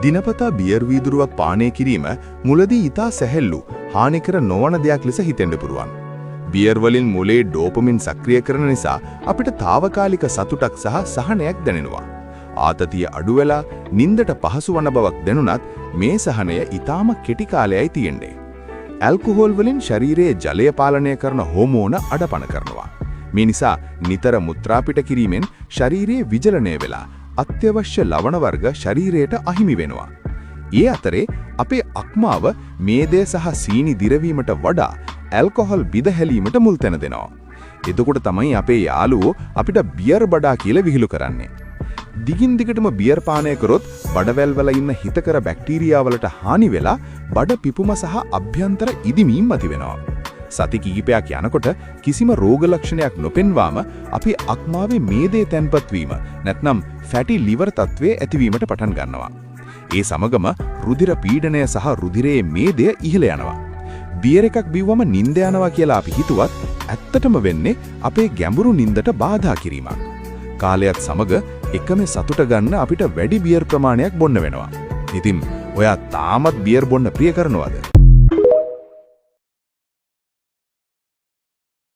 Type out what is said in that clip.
දිනපතා බියර් වීදුරුවක් පානය කිරීම මුලදී ඊටා සැහැල්ලු හානිකර නොවන දෙයක් ලෙස හිතෙන්න පුරුවන්. බියර් වලින් මොලේ ඩෝපමින් සක්‍රිය කරන නිසා අපිට తాවකාලික සතුටක් සහ සහනයක් දැනෙනවා. ආතතිය අඩු වෙලා නිින්දට පහසු වන බවක් දැනුණත් මේ සහනය ඊටාම කෙටි කාලයයි තියෙන්නේ. ඇල්කොහොල් වලින් ශරීරයේ ජලය පාලනය කරන හෝමෝන අඩපණ කරනවා. මේ නිසා නිතර මුත්‍රා පිට කිරීමෙන් ශරීරයේ විජලනය වෙලා අත්‍යවශ්‍ය ලවණ වර්ග ශරීරයට අහිමි වෙනවා. ඒ අතරේ අපේ අක්මාව මේදය සහ සීනි දිරවීමට වඩා ඇල්කොහොල් බිඳ හැලීමට මුල් තැන දෙනවා. එතකොට තමයි අපේ යාළුවෝ අපිට බියර් බඩා කියලා විහිළු කරන්නේ. දිගින් දිගටම බියර් පානය කරොත් බඩවැල් වල ඉන්න හිතකර බැක්ටීරියා වලට හානි වෙලා බඩ පිපුම සහ අභ්‍යන්තර ඉදිමීම් ඇති වෙනවා. සති කිහිපයක් යනකොට කිසිම රෝග ලක්ෂණයක් නොපෙන්වාම අපේ අක්මාවේ මේදේ තැන්පත් වීම නැත්නම් ෆැටි ලිවර් තත්ත්වයේ ඇතිවීමට පටන් ගන්නවා. ඒ සමගම රුධිර පීඩනය සහ රුධිරයේ මේදය ඉහළ යනවා. බියර් එකක් බිව්වම නිින්ද යනවා කියලා අපි හිතුවත් ඇත්තටම වෙන්නේ අපේ ගැඹුරු නිින්දට බාධා කිරීමක්. කාලයත් සමග එකම සතුට ගන්න අපිට වැඩි බියර් ප්‍රමාණයක් බොන්න වෙනවා. ඉතින් ඔයා තාමත් බියර් බොන්න ප්‍රිය කරනවද?